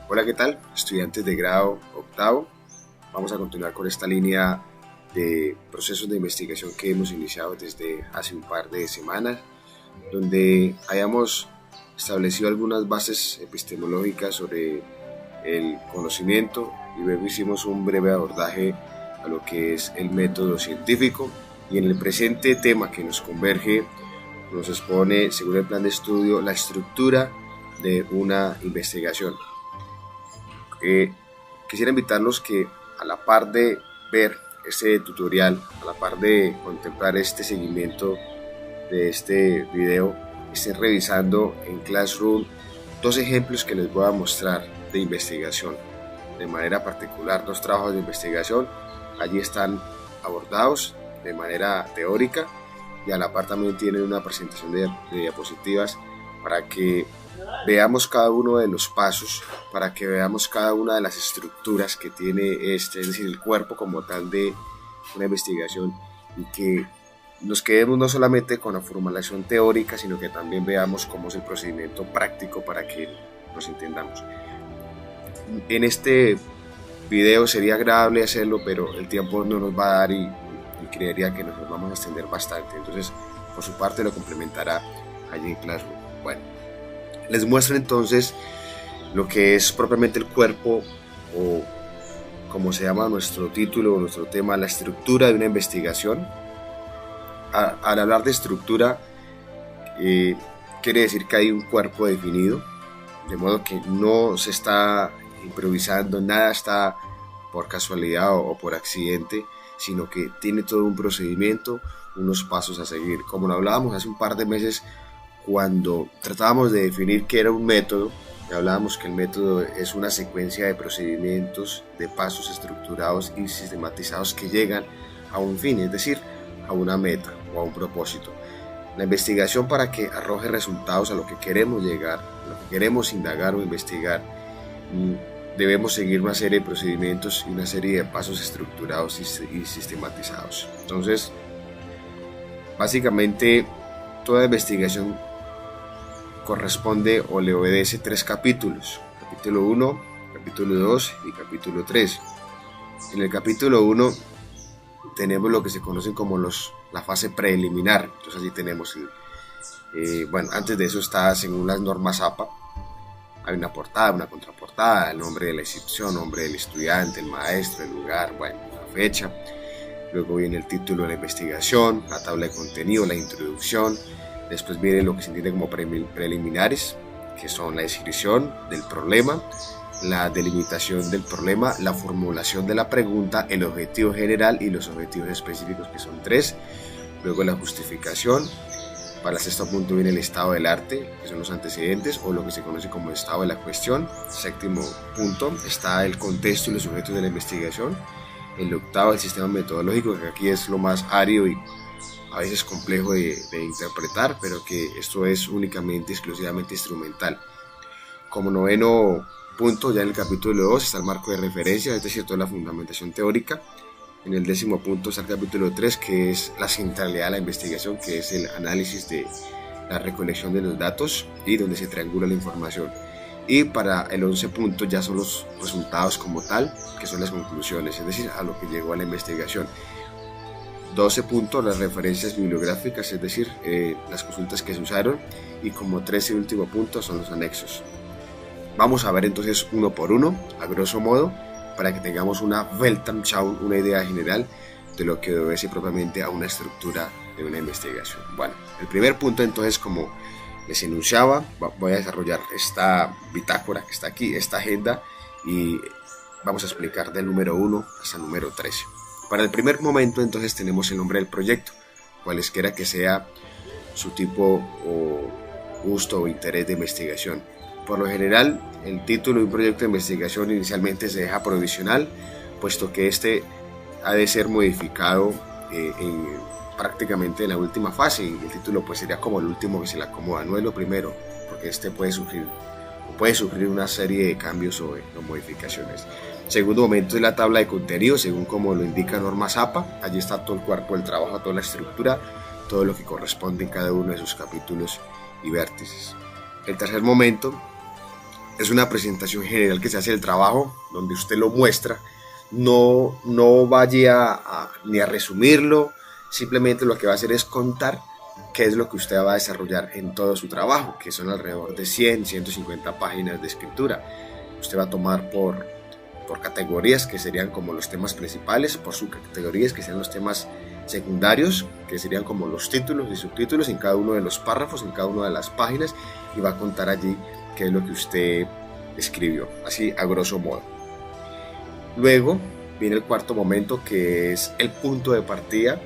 Hola, ¿qué tal? Estudiantes de grado octavo. Vamos a continuar con esta línea de procesos de investigación que hemos iniciado desde hace un par de semanas, donde hayamos establecido algunas bases epistemológicas sobre el conocimiento y luego hicimos un breve abordaje a lo que es el método científico, y en el presente tema que nos converge nos expone, según el plan de estudio, la estructura de una investigación. Quisiera invitarlos que, a la par de ver este tutorial, a la par de contemplar este seguimiento de este video, estén revisando en Classroom dos ejemplos que les voy a mostrar de investigación. De manera particular, dos trabajos de investigación allí están abordados de manera teórica, y a la par también tienen una presentación de diapositivas para que veamos cada uno de los pasos, para que veamos cada una de las estructuras que tiene es decir, el cuerpo como tal de una investigación, y que nos quedemos no solamente con la formulación teórica, sino que también veamos cómo es el procedimiento práctico para que nos entendamos. En este video sería agradable hacerlo, pero el tiempo no nos va a dar y creería que nos vamos a extender bastante. Entonces, por su parte, lo complementará allí en Classroom. Bueno, les muestro entonces lo que es propiamente el cuerpo, o como se llama nuestro título, nuestro tema, la estructura de una investigación. Al hablar de estructura, quiere decir que hay un cuerpo definido, de modo que no se está improvisando, nada está por casualidad o por accidente, sino que tiene todo un procedimiento, unos pasos a seguir. Como lo hablábamos hace un par de meses, cuando tratábamos de definir qué era un método, hablábamos que el método es una secuencia de procedimientos, de pasos estructurados y sistematizados que llegan a un fin, es decir, a una meta o a un propósito. La investigación, para que arroje resultados a lo que queremos llegar, a lo que queremos indagar o investigar, debemos seguir una serie de procedimientos y una serie de pasos estructurados y sistematizados. Entonces, básicamente, toda investigación corresponde o le obedece tres capítulos: capítulo 1, capítulo 2 y capítulo 3. En el capítulo 1 tenemos lo que se conocen como la fase preliminar. Entonces allí tenemos, antes de eso está, según las normas APA, hay una portada, una contraportada, el nombre de la institución, nombre del estudiante, el maestro, el lugar, la fecha. Luego viene el título de la investigación, la tabla de contenido, la introducción. Después viene lo que se entiende como preliminares, que son la descripción del problema, la delimitación del problema, la formulación de la pregunta, el objetivo general y los objetivos específicos, que son 3. Luego la justificación. Para el sexto punto viene el estado del arte, que son los antecedentes o lo que se conoce como estado de la cuestión. Séptimo punto está el contexto y los sujetos de la investigación. El octavo, el sistema metodológico, que aquí es lo más árido y a veces complejo de interpretar, pero que esto es únicamente, exclusivamente instrumental. Como noveno punto, ya en el capítulo 2 está el marco de referencia, es decir, toda la fundamentación teórica. En el 10º punto está el capítulo 3, que es la centralidad de la investigación, que es el análisis de la recolección de los datos y donde se triangula la información. Y para el 11 punto ya son los resultados como tal, que son las conclusiones, es decir, a lo que llegó a la investigación. 12 puntos, las referencias bibliográficas, es decir, las consultas que se usaron. Y como 13 y último punto son los anexos. Vamos a ver entonces uno por uno, a grosso modo, para que tengamos una Weltanschauung, una idea general de lo que obedece propiamente a una estructura de una investigación. Bueno, el primer punto entonces, como les enunciaba, voy a desarrollar esta bitácora que está aquí, esta agenda, y vamos a explicar del número 1 hasta el número 13. Para el primer momento entonces tenemos el nombre del proyecto, cualesquiera que sea su tipo o gusto o interés de investigación. Por lo general, el título de un proyecto de investigación inicialmente se deja provisional, puesto que este ha de ser modificado prácticamente en la última fase, y el título pues sería como el último que se le acomoda, no es lo primero, porque este puede sufrir una serie de cambios o modificaciones. Segundo momento es la tabla de contenido, según como lo indica normas APA. Allí está todo el cuerpo del trabajo, toda la estructura, todo lo que corresponde en cada uno de sus capítulos y vértices. El tercer momento es una presentación general que se hace del trabajo, donde usted lo muestra. No vaya ni a resumirlo, simplemente lo que va a hacer es contar qué es lo que usted va a desarrollar en todo su trabajo, que son alrededor de 150 páginas de escritura. Usted va a tomar por categorías, que serían como los temas principales, por subcategorías, que serían los temas secundarios, que serían como los títulos y subtítulos en cada uno de los párrafos, en cada una de las páginas, y va a contar allí qué es lo que usted escribió, así a grosso modo. Luego viene el cuarto momento, que es el punto de partida,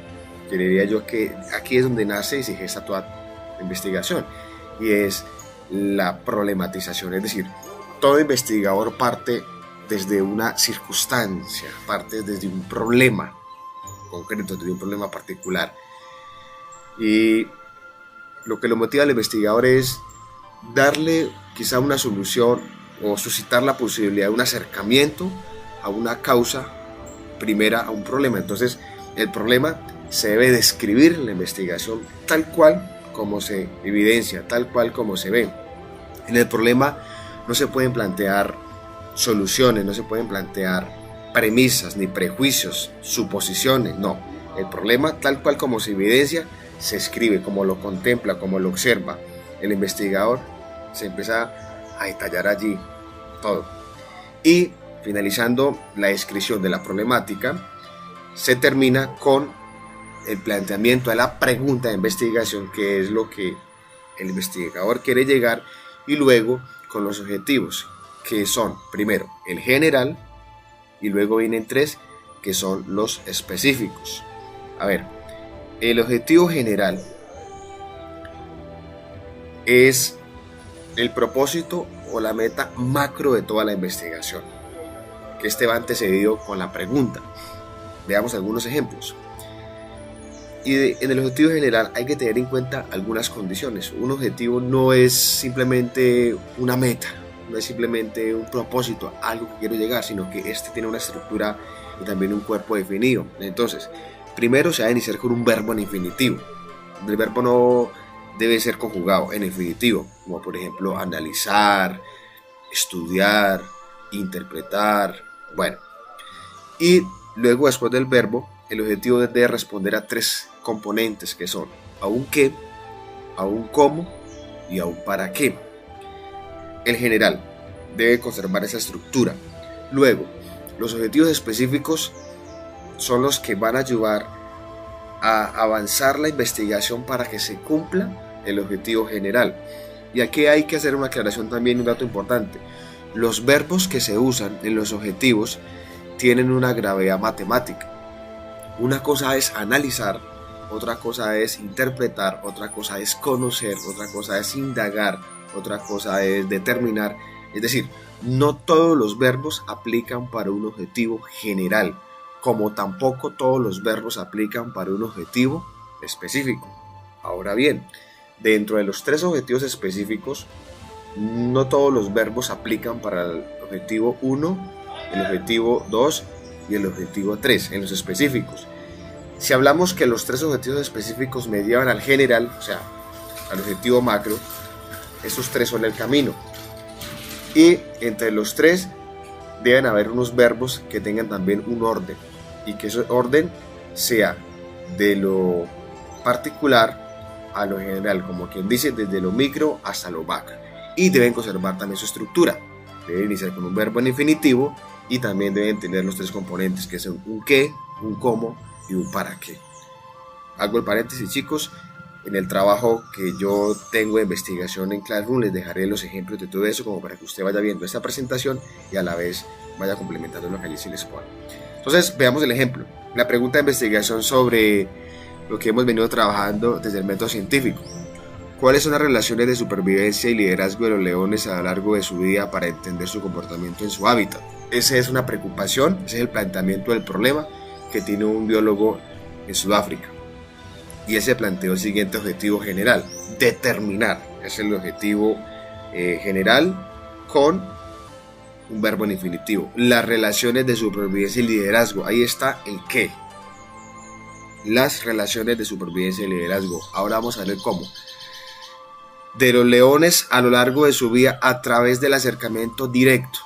que diría yo que aquí es donde nace y se gesta toda la investigación, y es la problematización. Es decir, todo investigador parte desde una circunstancia, parte desde un problema concreto, desde un problema particular, y lo que lo motiva al investigador es darle quizá una solución o suscitar la posibilidad de un acercamiento a una causa primera, a un problema. Entonces el problema se debe describir en la investigación tal cual como se evidencia, tal cual como se ve. En el problema no se pueden plantear soluciones, no se pueden plantear premisas ni prejuicios, suposiciones, no. El problema tal cual como se evidencia se escribe, como lo contempla, como lo observa. El investigador se empieza a detallar allí todo. Y finalizando la descripción de la problemática, se termina con el planteamiento de la pregunta de investigación, que es lo que el investigador quiere llegar, y luego con los objetivos, que son primero el general, y luego vienen tres, que son los específicos. A ver, el objetivo general es el propósito o la meta macro de toda la investigación, que este va antecedido con la pregunta. Veamos algunos ejemplos. Y en el objetivo general hay que tener en cuenta algunas condiciones. Un objetivo no es simplemente una meta, no es simplemente un propósito, algo que quiero llegar, sino que este tiene una estructura y también un cuerpo definido. Entonces, primero se va a iniciar con un verbo en infinitivo. El verbo no debe ser conjugado en infinitivo, como por ejemplo analizar, estudiar, interpretar, bueno. Y luego, después del verbo, el objetivo debe responder a tres componentes, que son a un qué, a un cómo y a un para qué. El general debe conservar esa estructura. Luego, los objetivos específicos son los que van a ayudar a avanzar la investigación para que se cumpla el objetivo general. Y aquí hay que hacer una aclaración también, un dato importante. Los verbos que se usan en los objetivos tienen una gravedad matemática. Una cosa es analizar, otra cosa es interpretar, otra cosa es conocer, otra cosa es indagar, otra cosa es determinar. Es decir, no todos los verbos aplican para un objetivo general, como tampoco todos los verbos aplican para un objetivo específico. Ahora bien, dentro de los tres objetivos específicos, no todos los verbos aplican para el objetivo 1, el objetivo 2 y el objetivo 3 en los específicos. Si hablamos que los tres objetivos específicos me llevan al general, o sea, al objetivo macro, esos tres son el camino. Y entre los tres deben haber unos verbos que tengan también un orden, y que ese orden sea de lo particular a lo general, como quien dice, desde lo micro hasta lo macro. Y deben conservar también su estructura. Deben iniciar con un verbo en infinitivo y también deben tener los tres componentes, que son un qué, un cómo y un para qué. Hago el paréntesis, chicos. En el trabajo que yo tengo de investigación en Classroom les dejaré los ejemplos de todo eso, como para que usted vaya viendo esta presentación y a la vez vaya complementando lo que allí se les pone. Entonces veamos el ejemplo. La pregunta de investigación sobre lo que hemos venido trabajando desde el método científico. ¿Cuáles son las relaciones de supervivencia y liderazgo de los leones a lo largo de su vida para entender su comportamiento en su hábitat? Esa es una preocupación, ese es el planteamiento del problema que tiene un biólogo en Sudáfrica. Y ese planteó el siguiente objetivo general: determinar. Es el objetivo general con un verbo en infinitivo. Las relaciones de supervivencia y liderazgo. Ahí está el qué. Las relaciones de supervivencia y liderazgo. Ahora vamos a ver cómo. de los leones a lo largo de su vida a través del acercamiento directo.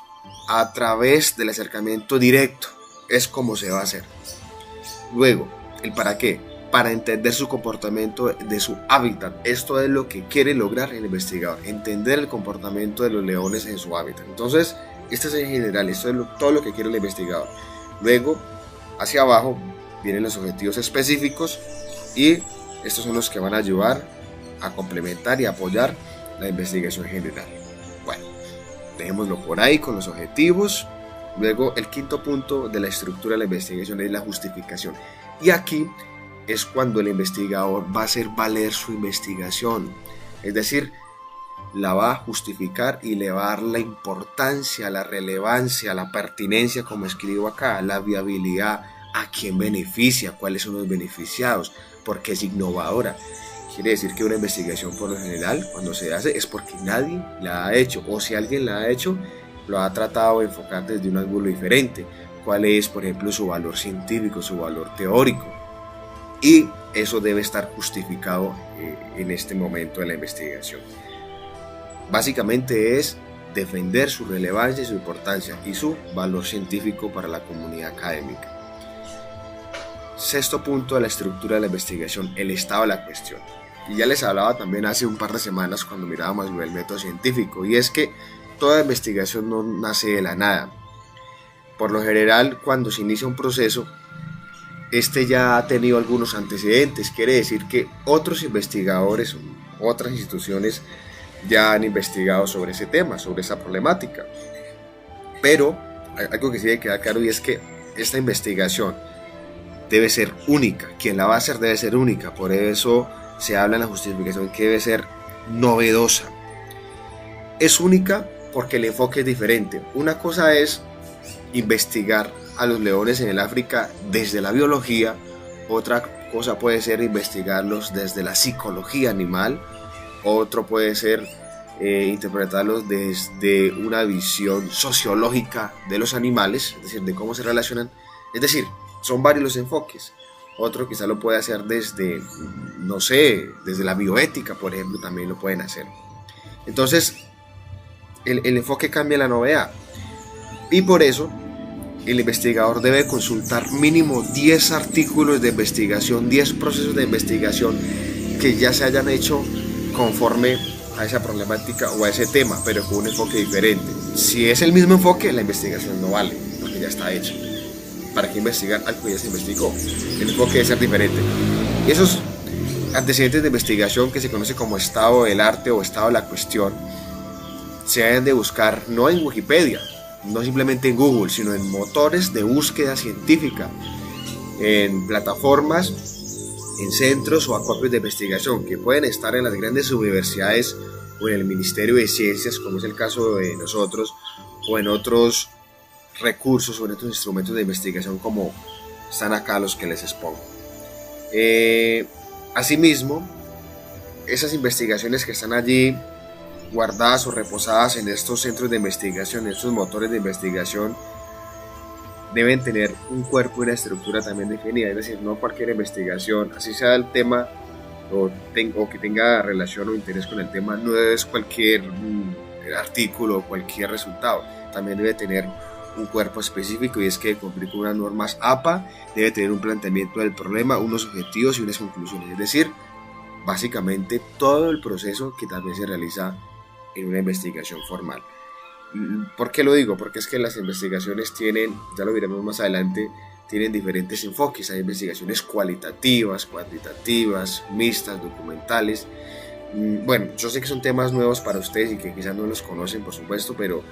A través del acercamiento directo es como se va a hacer. Luego, el para qué. Para entender su comportamiento de su hábitat. Esto es lo que quiere lograr el investigador. Entender el comportamiento de los leones en su hábitat. Entonces, esto es en general. Esto es todo lo que quiere el investigador. Luego, hacia abajo, vienen los objetivos específicos. Y estos son los que van a ayudar a complementar y apoyar la investigación general. Bueno, dejémoslo por ahí con los objetivos. Luego, el quinto punto de la estructura de la investigación es la justificación. Y aquí es cuando el investigador va a hacer valer su investigación. Es decir, la va a justificar y le va a dar la importancia, la relevancia, la pertinencia, como escribo acá, la viabilidad, a quién beneficia, cuáles son los beneficiados, por qué es innovadora. Quiere decir que una investigación por lo general, cuando se hace, es porque nadie la ha hecho, o si alguien la ha hecho, lo ha tratado de enfocar desde un ángulo diferente. ¿Cuál es, por ejemplo, su valor científico, su valor teórico? Y eso debe estar justificado en este momento de la investigación. Básicamente es defender su relevancia y su importancia y su valor científico para la comunidad académica. Sexto punto de la estructura de la investigación, el estado de la cuestión. Y ya les hablaba también hace un par de semanas cuando mirábamos el método científico, y es que toda investigación no nace de la nada. Por lo general, cuando se inicia un proceso, este ya ha tenido algunos antecedentes. Quiere decir que otros investigadores, otras instituciones ya han investigado sobre ese tema, sobre esa problemática. Pero algo que sí debe quedar claro, y es que esta investigación debe ser única. Quien la va a hacer debe ser única. Por eso se habla en la justificación que debe ser novedosa. Es única porque el enfoque es diferente. Una cosa es investigar a los leones en el África desde la biología, otra cosa puede ser investigarlos desde la psicología animal, otro puede ser interpretarlos desde una visión sociológica de los animales, es decir, de cómo se relacionan. Es decir, son varios los enfoques. Otro quizá lo puede hacer desde, no sé, desde la bioética, por ejemplo, también lo pueden hacer. Entonces, el enfoque cambia la novedad. Y por eso, el investigador debe consultar mínimo 10 artículos de investigación, 10 procesos de investigación que ya se hayan hecho conforme a esa problemática o a ese tema, pero con un enfoque diferente. Si es el mismo enfoque, la investigación no vale, porque ya está hecho. ¿Para qué investigar algo que ya se investigó? El enfoque debe ser diferente. Y esos antecedentes de investigación, que se conoce como estado del arte o estado de la cuestión, se deben de buscar no en Wikipedia, no simplemente en Google, sino en motores de búsqueda científica, en plataformas, en centros o acopios de investigación que pueden estar en las grandes universidades o en el Ministerio de Ciencias, como es el caso de nosotros, o en otros recursos o en otros instrumentos de investigación como están acá los que les expongo. Asimismo, esas investigaciones que están allí guardadas o reposadas en estos centros de investigación, en estos motores de investigación, deben tener un cuerpo y una estructura también definida. Es decir, no cualquier investigación, así sea el tema o que tenga relación o interés con el tema, no es cualquier artículo o cualquier resultado. También debe tener un cuerpo específico, y es que cumplir con unas normas APA, debe tener un planteamiento del problema, unos objetivos y unas conclusiones. Es decir, básicamente todo el proceso que también se realiza en una investigación formal. ¿Por qué lo digo? Porque es que las investigaciones tienen, ya lo veremos más adelante, tienen diferentes enfoques. Hay investigaciones cualitativas, cuantitativas, mixtas, documentales. Bueno, yo sé que son temas nuevos para ustedes y que quizás no los conocen, por supuesto, pero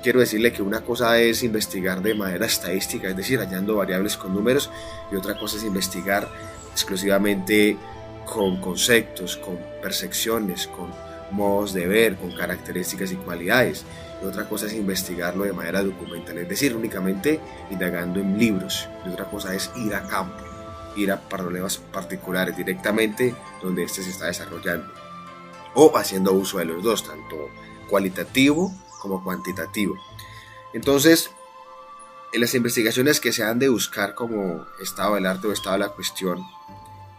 quiero decirle que una cosa es investigar de manera estadística, es decir, hallando variables con números, y otra cosa es investigar exclusivamente con conceptos, con percepciones, con modos de ver, con características y cualidades. Y otra cosa es investigarlo de manera documental, es decir, únicamente indagando en libros. Y otra cosa es ir a campo, ir a problemas particulares directamente donde este se está desarrollando, o haciendo uso de los dos, tanto cualitativo como cuantitativo. Entonces, en las investigaciones que se han de buscar como estado del arte o estado de la cuestión,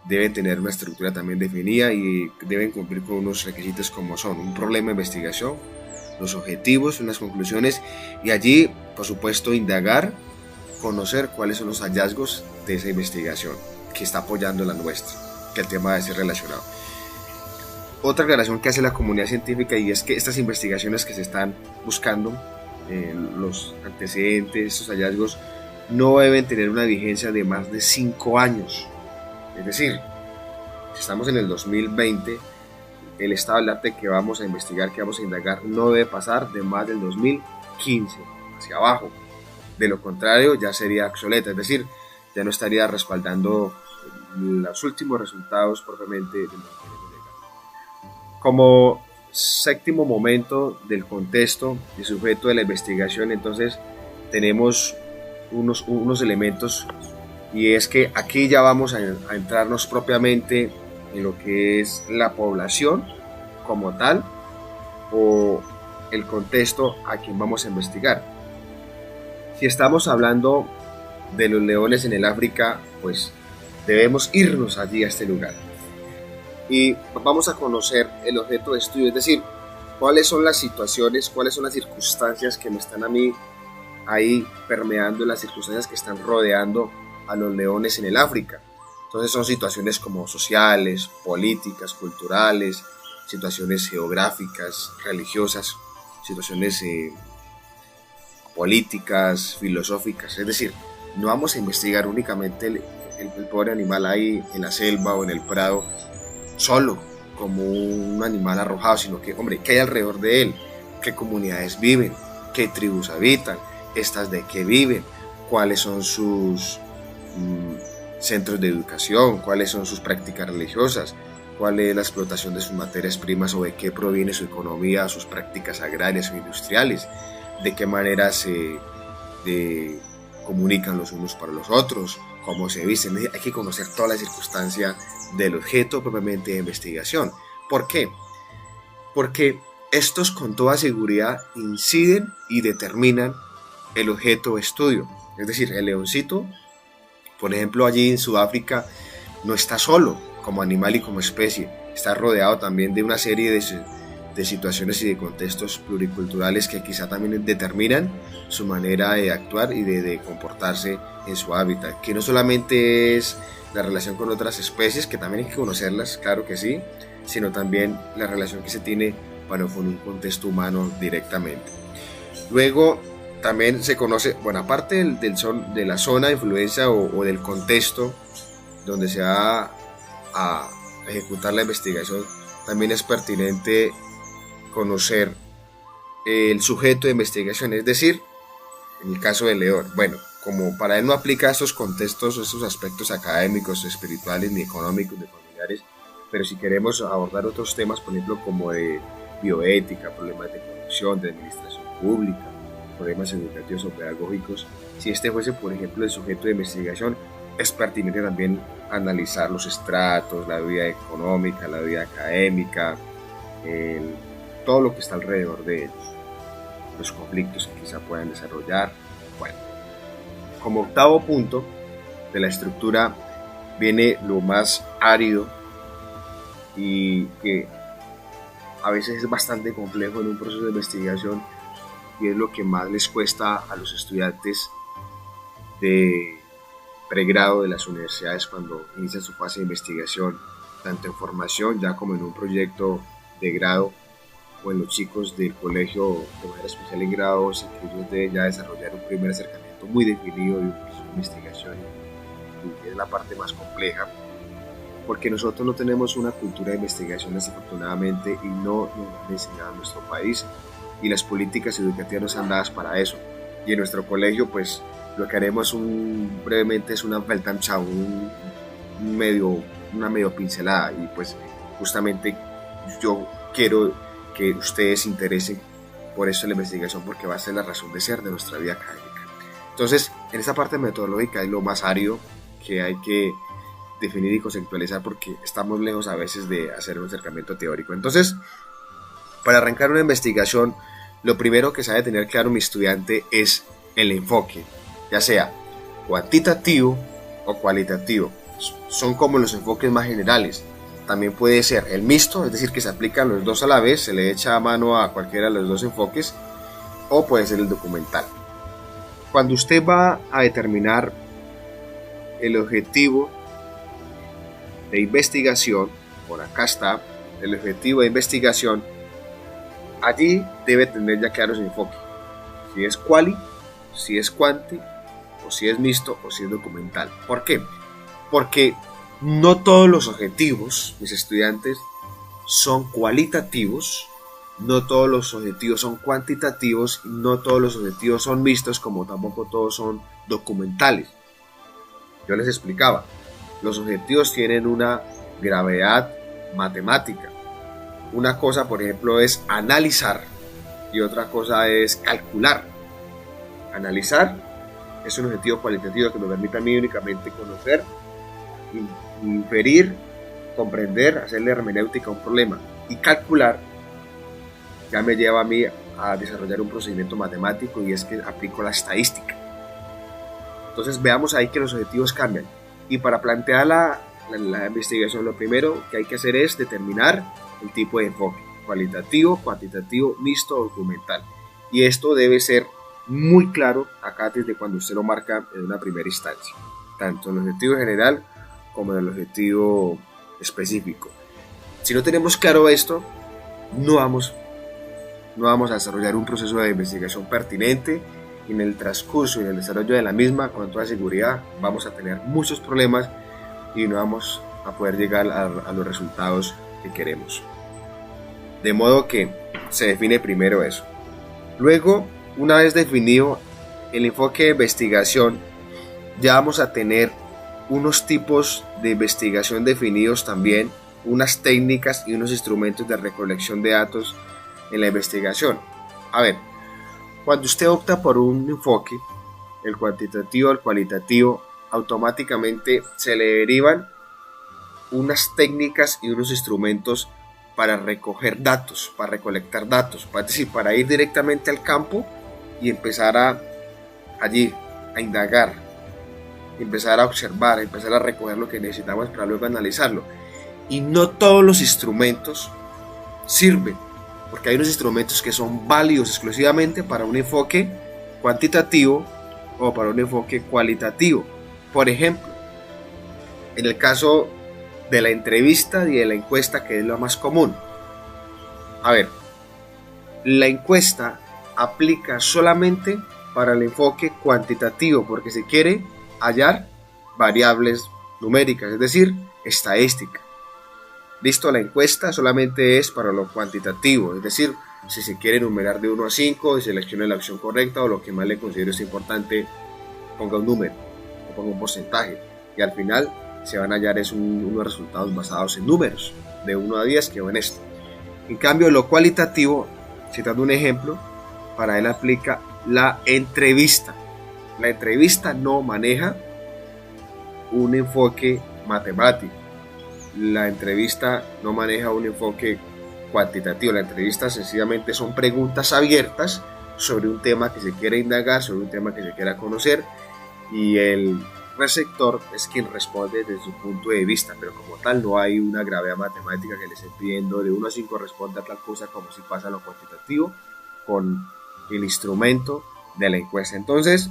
deben tener una estructura también definida y deben cumplir con unos requisitos como son un problema de investigación, los objetivos, unas conclusiones y allí, por supuesto, indagar, conocer cuáles son los hallazgos de esa investigación que está apoyando la nuestra, que el tema debe ser relacionado. Otra aclaración que hace la comunidad científica y es que estas investigaciones que se están buscando, los antecedentes, estos hallazgos, no deben tener una vigencia de más de 5 años. Es decir, si estamos en el 2020, el estado del arte que vamos a investigar, que vamos a indagar, no debe pasar de más del 2015 hacia abajo. De lo contrario, ya sería obsoleta, es decir, ya no estaría respaldando los últimos resultados propiamente del material legal. Como séptimo momento del contexto y sujeto de la investigación, entonces tenemos unos elementos, y es que aquí ya vamos a entrarnos propiamente en lo que es la población como tal o el contexto a quien vamos a investigar. Si estamos hablando de los leones en el África, pues debemos irnos allí a este lugar y vamos a conocer el objeto de estudio, es decir, cuáles son las situaciones, cuáles son las circunstancias que me están a mí ahí permeando, las circunstancias que están rodeando a los leones en el África. Entonces son situaciones como sociales, políticas, culturales, situaciones geográficas, religiosas, situaciones políticas, filosóficas. Es decir, no vamos a investigar únicamente el pobre animal ahí en la selva o en el prado solo como un animal arrojado, sino que, hombre, ¿qué hay alrededor de él? ¿Qué comunidades viven? ¿Qué tribus habitan? ¿Estas de qué viven? ¿Cuáles son sus centros de educación? ¿Cuáles son sus prácticas religiosas? ¿Cuál es la explotación de sus materias primas o de qué proviene su economía, sus prácticas agrarias o industriales? ¿De qué manera se comunican los unos para los otros? ¿Cómo se visten? Hay que conocer toda la circunstancia del objeto propiamente de investigación. ¿Por qué? Porque estos con toda seguridad inciden y determinan el objeto de estudio. Es decir, el leoncito, por ejemplo, allí en Sudáfrica, no está solo como animal y como especie, está rodeado también de una serie de situaciones y de contextos pluriculturales que quizá también determinan su manera de actuar y de comportarse en su hábitat, que no solamente es la relación con otras especies, que también hay que conocerlas, claro que sí, sino también la relación que se tiene con un contexto humano directamente. Luego también se conoce, bueno, aparte de la zona de influencia o del contexto donde se va a ejecutar la investigación, también es pertinente conocer el sujeto de investigación, es decir, en el caso del león, bueno, como para él no aplica estos contextos, estos aspectos académicos, espirituales, ni económicos, ni familiares, pero si queremos abordar otros temas, por ejemplo, como de bioética, problemas de corrupción, de administración pública, problemas educativos o pedagógicos, si este fuese, por ejemplo, el sujeto de investigación, es pertinente también analizar los estratos, la vida económica, la vida académica, todo lo que está alrededor de ellos, los conflictos que quizá puedan desarrollar. Bueno, como octavo punto de la estructura viene lo más árido y que a veces es bastante complejo en un proceso de investigación, y es lo que más les cuesta a los estudiantes de pregrado de las universidades cuando inician su fase de investigación, tanto en formación ya como en un proyecto de grado, o en los chicos del colegio de manera especial en grados, en que ellos deben ya desarrollar un primer acercamiento muy definido de un proceso de investigación, y es la parte más compleja, porque nosotros no tenemos una cultura de investigación desafortunadamente y no nos han enseñado en nuestro país, y las políticas educativas no están dadas para eso. Y en nuestro colegio, pues lo que haremos brevemente es una veltancha, una medio pincelada, y pues justamente yo quiero que ustedes se interesen por eso en la investigación, porque va a ser la razón de ser de nuestra vida académica. Entonces, en esta parte metodológica es lo más árido que hay que definir y conceptualizar, porque estamos lejos a veces de hacer un acercamiento teórico. Entonces, para arrancar una investigación, lo primero que se debe tener claro mi estudiante es el enfoque, ya sea cuantitativo o cualitativo. son como los enfoques más generales. También puede ser el mixto, es decir, que se aplican los dos a la vez, se le echa a mano a cualquiera de los dos enfoques, o puede ser el documental. Cuando usted va a determinar el objetivo de investigación, por acá está, el objetivo de investigación, allí debe tener ya claro su enfoque. Si es quali, si es quanti, o si es mixto, o si es documental. ¿Por qué? Porque no todos los objetivos, mis estudiantes, son cualitativos, no todos los objetivos son cuantitativos, no todos los objetivos son mixtos, como tampoco todos son documentales. Yo les explicaba, los objetivos tienen una gravedad matemática. Una cosa, por ejemplo, es analizar y otra cosa es calcular. Analizar es un objetivo cualitativo que me permite a mí únicamente conocer, inferir, comprender, hacerle hermenéutica a un problema. Y calcular ya me lleva a mí a desarrollar un procedimiento matemático, y es que aplico la estadística. Entonces veamos ahí que los objetivos cambian. Y para plantear la investigación, lo primero que hay que hacer es determinar el tipo de enfoque: cualitativo, cuantitativo, mixto o documental. Y esto debe ser muy claro acá desde cuando usted lo marca en una primera instancia, tanto en el objetivo general como en el objetivo específico. Si no tenemos claro esto, no vamos a desarrollar un proceso de investigación pertinente, y en el transcurso y en el desarrollo de la misma, con toda seguridad, vamos a tener muchos problemas y no vamos a poder llegar a los resultados que queremos. De modo que se define primero eso. Luego, una vez definido el enfoque de investigación, ya vamos a tener unos tipos de investigación definidos también, unas técnicas y unos instrumentos de recolección de datos en la investigación. A ver, cuando usted opta por un enfoque, el cuantitativo, el cualitativo, automáticamente se le derivan unas técnicas y unos instrumentos para recoger datos, para recolectar datos, es decir, para ir directamente al campo y empezar allí a indagar, empezar a observar, empezar a recoger lo que necesitamos para luego analizarlo. Y no todos los instrumentos sirven, porque hay unos instrumentos que son válidos exclusivamente para un enfoque cuantitativo o para un enfoque cualitativo. Por ejemplo, en el caso de la entrevista y de la encuesta, que es lo más común. A ver, la encuesta aplica solamente para el enfoque cuantitativo, porque se quiere hallar variables numéricas, es decir, estadística. Listo, la encuesta solamente es para lo cuantitativo, es decir, si se quiere enumerar de 1 a 5, y seleccione la opción correcta, o lo que más le considero es importante, ponga un número o ponga un porcentaje, y al final se van a hallar unos resultados basados en números, de 1 a 10, que va en esto. En cambio, lo cualitativo, citando un ejemplo, para él aplica la entrevista. La entrevista no maneja un enfoque matemático. La entrevista no maneja un enfoque cuantitativo. La entrevista sencillamente son preguntas abiertas sobre un tema que se quiere indagar, sobre un tema que se quiera conocer, y el receptor es quien responde desde su punto de vista, pero como tal no hay una gravedad matemática que le esté pidiendo de 1 a 5 responda a tal cosa, como si pasa a lo cuantitativo con el instrumento de la encuesta. Entonces,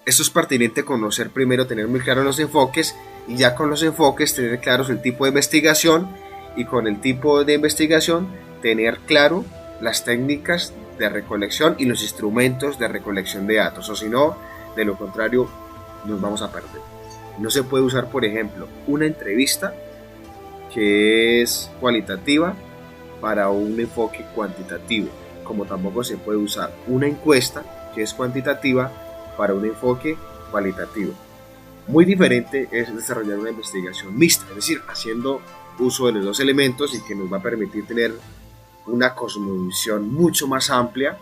esto es pertinente conocer primero, tener muy claros los enfoques, y ya con los enfoques tener claros el tipo de investigación, y con el tipo de investigación tener claro las técnicas de recolección y los instrumentos de recolección de datos, o si no, de lo contrario, nos vamos a perder. No se puede usar, por ejemplo, una entrevista que es cualitativa para un enfoque cuantitativo, como tampoco se puede usar una encuesta que es cuantitativa para un enfoque cualitativo. Muy diferente es desarrollar una investigación mixta, es decir, haciendo uso de los dos elementos, y que nos va a permitir tener una cosmovisión mucho más amplia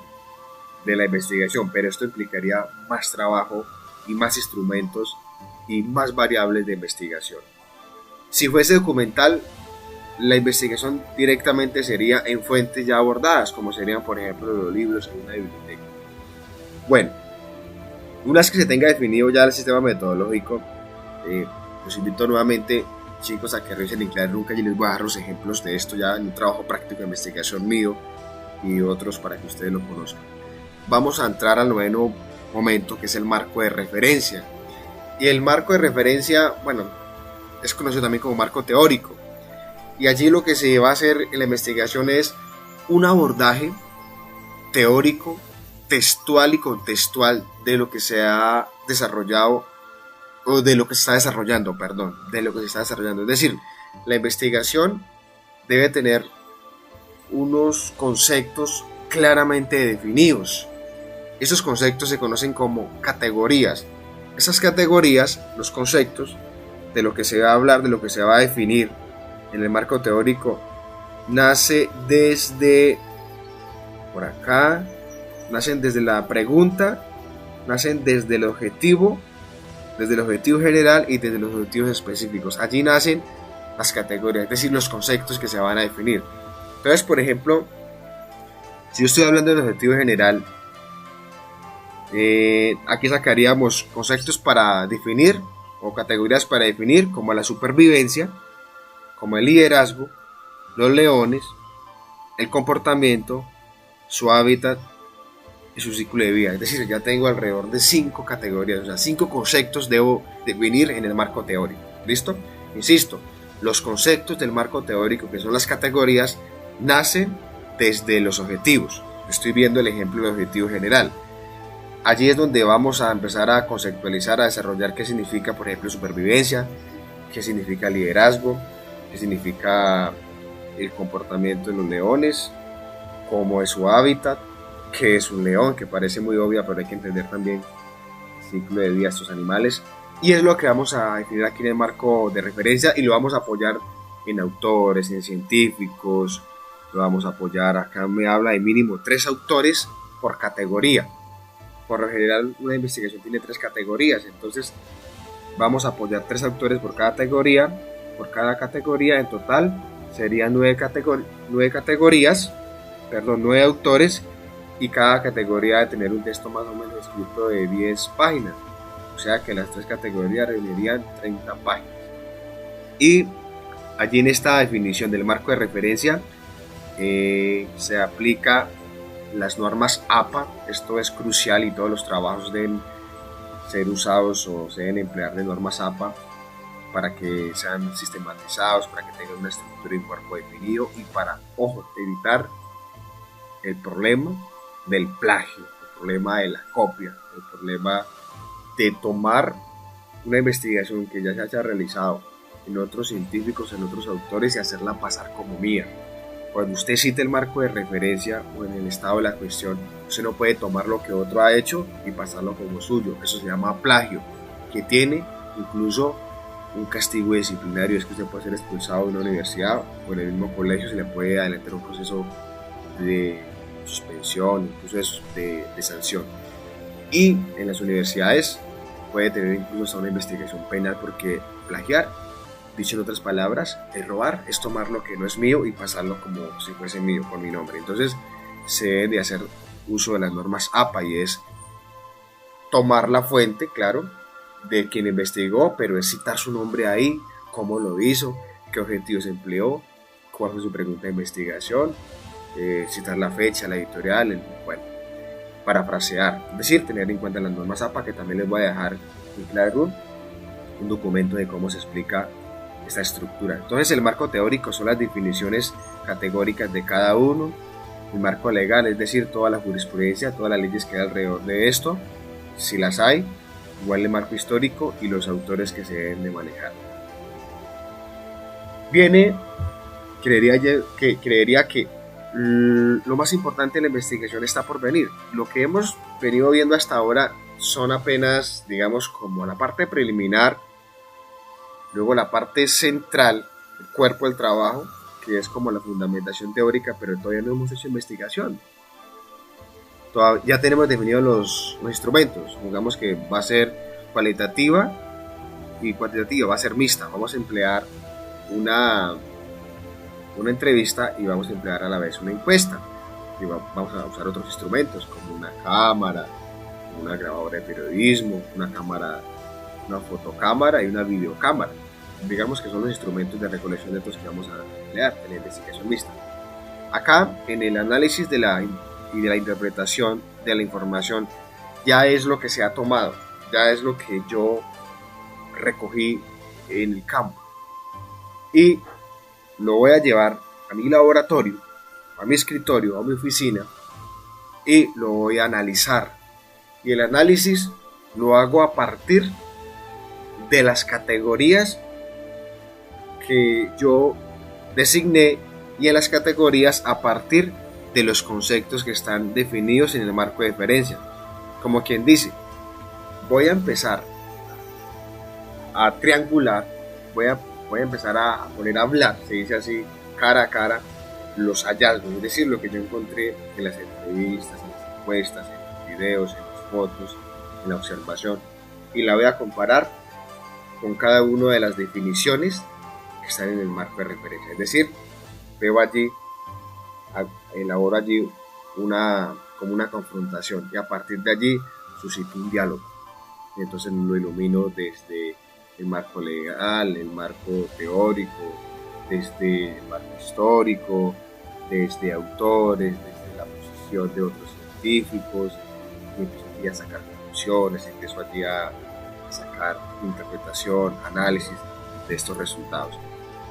de la investigación, pero esto implicaría más trabajo y más instrumentos y más variables de investigación. Si fuese documental, la investigación directamente sería en fuentes ya abordadas, como serían, por ejemplo, los libros en una biblioteca. Bueno, una vez que se tenga definido ya el sistema metodológico, Los invito nuevamente, chicos, a que revisen en Clave Nunca y les voy a dar los ejemplos de esto ya en un trabajo práctico de investigación mío y otros para que ustedes lo conozcan. Vamos a entrar al noveno momento, que es el marco de referencia. Y el marco de referencia, bueno, es conocido también como marco teórico. Y allí lo que se va a hacer en la investigación es un abordaje teórico, textual y contextual de lo que se ha desarrollado, o de lo que se está desarrollando, perdón, de lo que se está desarrollando. Es decir, la investigación debe tener unos conceptos claramente definidos. Esos conceptos se conocen como categorías. Esas categorías, los conceptos de lo que se va a hablar, de lo que se va a definir en el marco teórico, nace desde por acá, nacen desde la pregunta, nacen desde el objetivo general y desde los objetivos específicos. Allí nacen las categorías, es decir, los conceptos que se van a definir. Entonces, por ejemplo, si yo estoy hablando del objetivo general, aquí sacaríamos conceptos para definir o categorías para definir, como la supervivencia, como el liderazgo, los leones, el comportamiento, su hábitat y su ciclo de vida. Es decir, ya tengo alrededor de 5 categorías, o sea, 5 conceptos debo definir en el marco teórico. ¿Listo? Insisto, los conceptos del marco teórico, que son las categorías, nacen desde los objetivos. Estoy viendo el ejemplo del objetivo general. Allí es donde vamos a empezar a conceptualizar, a desarrollar qué significa, por ejemplo, supervivencia, qué significa liderazgo, qué significa el comportamiento de los leones, cómo es su hábitat, qué es un león, que parece muy obvia, pero hay que entender también el ciclo de vida de estos animales. Y es lo que vamos a definir aquí en el marco de referencia y lo vamos a apoyar en autores, en científicos, lo vamos a apoyar, acá me habla de mínimo 3 autores por categoría. Por lo general una investigación tiene 3 categorías, entonces vamos a apoyar 3 autores por cada categoría, en total serían 9 autores, y cada categoría debe tener un texto más o menos escrito de 10 páginas, o sea que las 3 categorías reunirían 30 páginas. Y allí en esta definición del marco de referencia se aplica las normas APA. Esto es crucial y todos los trabajos deben ser usados o se deben emplear de normas APA para que sean sistematizados, para que tengan una estructura y un cuerpo definido y para, ojo, evitar el problema del plagio, el problema de la copia, el problema de tomar una investigación que ya se haya realizado en otros científicos, en otros autores y hacerla pasar como mía. Cuando usted cite el marco de referencia o en el estado de la cuestión, usted no puede tomar lo que otro ha hecho y pasarlo como suyo. Eso se llama plagio, que tiene incluso un castigo disciplinario. Es que usted puede ser expulsado de una universidad o en el mismo colegio se le puede adelantar un proceso de suspensión, incluso de sanción. Y en las universidades puede tener incluso hasta una investigación penal, porque plagiar, dicho en otras palabras, es robar, es tomar lo que no es mío y pasarlo como si fuese mío con mi nombre. Entonces se debe de hacer uso de las normas APA y es tomar la fuente, claro, de quien investigó, pero es citar su nombre ahí, cómo lo hizo, qué objetivos empleó, cuál fue su pregunta de investigación, citar la fecha, la editorial, bueno, parafrasear, es decir, tener en cuenta las normas APA, que también les voy a dejar en Classroom un documento de cómo se explica esta estructura. Entonces el marco teórico son las definiciones categóricas de cada uno, el marco legal, es decir, toda la jurisprudencia, todas las leyes que hay alrededor de esto, si las hay, igual el marco histórico y los autores que se deben de manejar. Creería que lo más importante de la investigación está por venir. Lo que hemos venido viendo hasta ahora son apenas, digamos, como la parte preliminar, luego la parte central, el cuerpo del trabajo, que es como la fundamentación teórica, pero todavía no hemos hecho investigación. Ya tenemos definidos los instrumentos, digamos que va a ser cualitativa y cuantitativa, va a ser mixta, vamos a emplear una entrevista y vamos a emplear a la vez una encuesta, y vamos a usar otros instrumentos como una cámara, una grabadora de periodismo, una cámara una fotocámara y una videocámara. Digamos que son los instrumentos de recolección de datos que vamos a emplear en la investigación mixta. Acá, en el análisis y de la interpretación de la información, ya es lo que se ha tomado, ya es lo que yo recogí en el campo. Y lo voy a llevar a mi laboratorio, a mi escritorio, a mi oficina, y lo voy a analizar. Y el análisis lo hago a partir de las categorías que yo designé, y en las categorías a partir de los conceptos que están definidos en el marco de referencia. Como quien dice, voy a empezar a triangular, voy a empezar a poner a hablar, se dice así, cara a cara, los hallazgos, es decir, lo que yo encontré en las entrevistas, en las encuestas, en los videos, en las fotos, en la observación, y la voy a comparar con cada una de las definiciones que están en el marco de referencia. Es decir, veo allí, elaboro allí como una confrontación, y a partir de allí suscito un diálogo. Y entonces lo ilumino desde el marco legal, el marco teórico, desde el marco histórico, desde autores, desde la posición de otros científicos, y empiezo allí a sacar conclusiones, empiezo allí a sacar interpretación, análisis de estos resultados.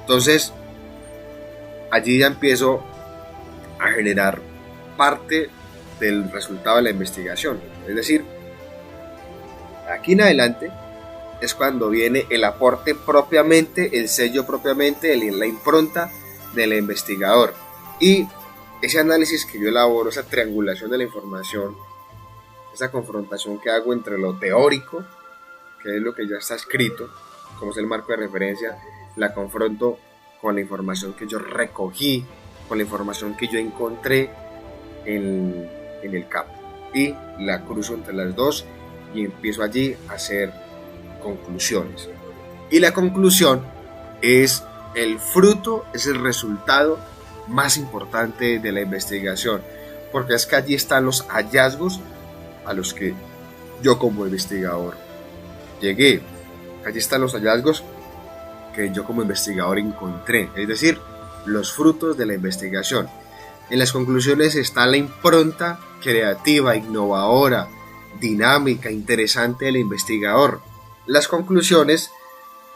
Entonces, allí ya empiezo a generar parte del resultado de la investigación. Es decir, aquí en adelante es cuando viene el aporte propiamente, el sello propiamente, la impronta del investigador. Y ese análisis que yo elaboro, esa triangulación de la información, esa confrontación que hago entre lo teórico, que es lo que ya está escrito, como es el marco de referencia, la confronto con la información que yo recogí, con la información que yo encontré en el campo, y la cruzo entre las dos y empiezo allí a hacer conclusiones. Y la conclusión es el fruto, es el resultado más importante de la investigación, porque es que allí están los hallazgos a los que yo como investigador llegué. Allí están los hallazgos que yo como investigador encontré, es decir, los frutos de la investigación. En las conclusiones está la impronta creativa, innovadora, dinámica, interesante del investigador. Las conclusiones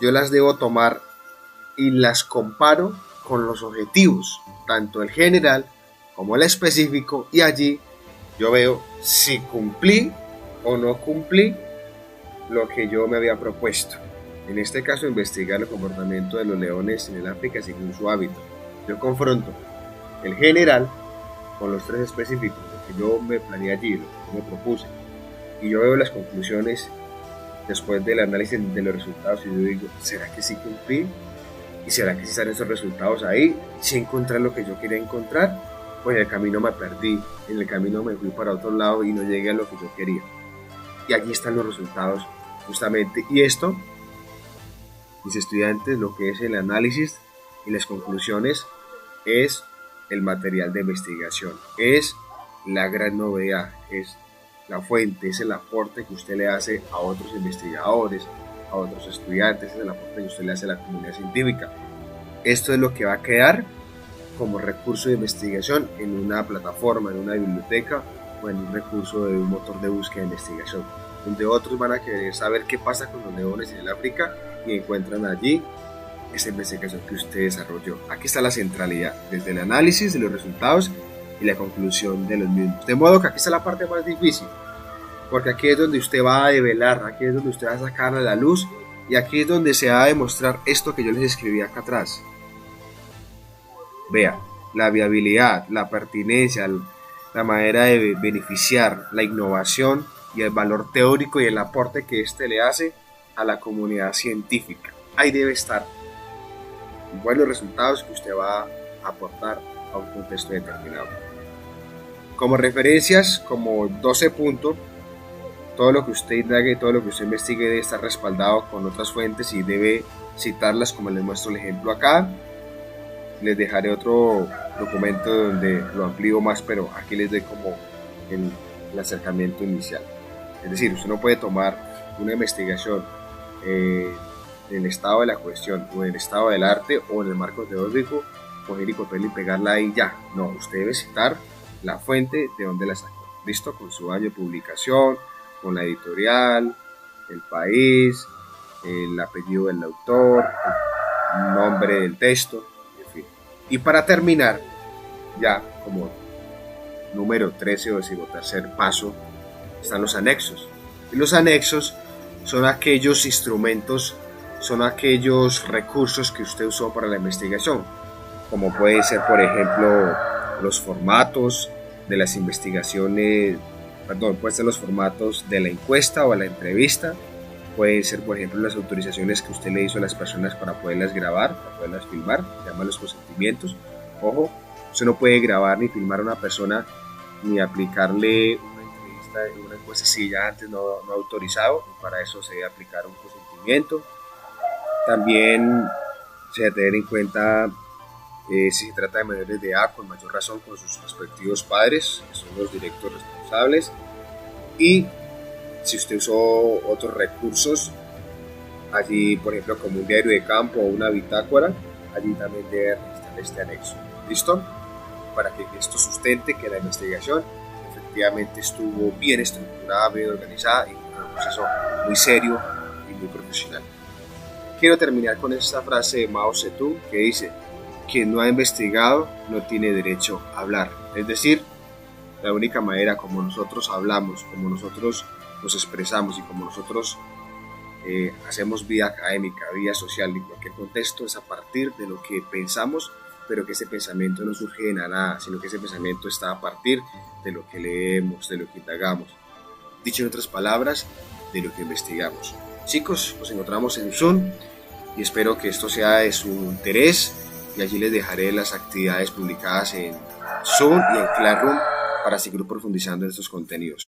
yo las debo tomar y las comparo con los objetivos, tanto el general como el específico, y allí yo veo si cumplí o no cumplí lo que yo me había propuesto. En este caso, investigar el comportamiento de los leones en el África según su hábitat. Yo confronto el general con los tres específicos, lo que yo me planeé allí, lo que yo me propuse, y yo veo las conclusiones después del análisis de los resultados, y yo digo, ¿será que sí cumplí? ¿Y será que sí están esos resultados ahí? ¿Sí encontré lo que yo quería encontrar? Pues en el camino me perdí, en el camino me fui para otro lado y no llegué a lo que yo quería. Y allí están los resultados justamente. Y esto, mis estudiantes, lo que es el análisis y las conclusiones, es el material de investigación, es la gran novedad, es la fuente, es el aporte que usted le hace a otros investigadores, a otros estudiantes, es el aporte que usted le hace a la comunidad científica. Esto es lo que va a quedar como recurso de investigación en una plataforma, en una biblioteca o en un recurso de un motor de búsqueda de investigación, donde otros van a querer saber qué pasa con los leones en el África y encuentran allí esa investigación que usted desarrolló. Aquí está la centralidad, desde el análisis de los resultados y la conclusión de los mismos. De modo que aquí está la parte más difícil, porque aquí es donde usted va a develar, aquí es donde usted va a sacar a la luz, y aquí es donde se va a demostrar esto que yo les escribí acá atrás. Vea, la viabilidad, la pertinencia, la manera de beneficiar, la innovación y el valor teórico y el aporte que éste le hace a la comunidad científica. Ahí debe estar buenos resultados que usted va a aportar a un contexto determinado. Como referencias, como 12 puntos, todo lo que usted indague, todo lo que usted investigue debe estar respaldado con otras fuentes y debe citarlas, como les muestro el ejemplo acá. Les dejaré otro documento donde lo amplío más, pero aquí les doy como el acercamiento inicial. Es decir, usted no puede tomar una investigación en el estado de la cuestión o en el estado del arte o en el marco teórico, coger y papel y pegarla ahí ya. No, usted debe citar la fuente de donde la sacó. ¿Listo? Con su año de publicación, con la editorial, el país, el apellido del autor, el nombre del texto, en fin. Y para terminar, ya como número 13 o decimotercer paso, están los anexos. Y los anexos son aquellos instrumentos, son aquellos recursos que usted usó para la investigación, como puede ser, por ejemplo, los formatos de las investigaciones, pueden ser los formatos de la encuesta o la entrevista, pueden ser, por ejemplo, las autorizaciones que usted le hizo a las personas para poderlas grabar, para poderlas filmar, se llaman los consentimientos. Ojo, usted no puede grabar ni filmar a una persona ni aplicarle una entrevista, una encuesta si ya antes no ha autorizado, para eso se debe aplicar un consentimiento. También se debe tener en cuenta si se trata de menores de edad, con mayor razón con sus respectivos padres, que son los directos responsables, y si usted usó otros recursos, allí por ejemplo como un diario de campo o una bitácora, allí también debe registrar este anexo. ¿Listo? Para que esto sustente que la investigación efectivamente estuvo bien estructurada, bien organizada y con un proceso muy serio y muy profesional. Quiero terminar con esta frase de Mao Zedong que dice: quien no ha investigado no tiene derecho a hablar. Es decir, la única manera como nosotros hablamos, como nosotros nos expresamos y como nosotros hacemos vida académica, vida social en cualquier contexto, es a partir de lo que pensamos, pero que ese pensamiento no surge de nada, sino que ese pensamiento está a partir de lo que leemos, de lo que indagamos. Dicho en otras palabras, de lo que investigamos. Chicos, nos encontramos en Zoom y espero que esto sea de su interés, y allí les dejaré las actividades publicadas en Zoom y en Classroom para seguir profundizando en estos contenidos.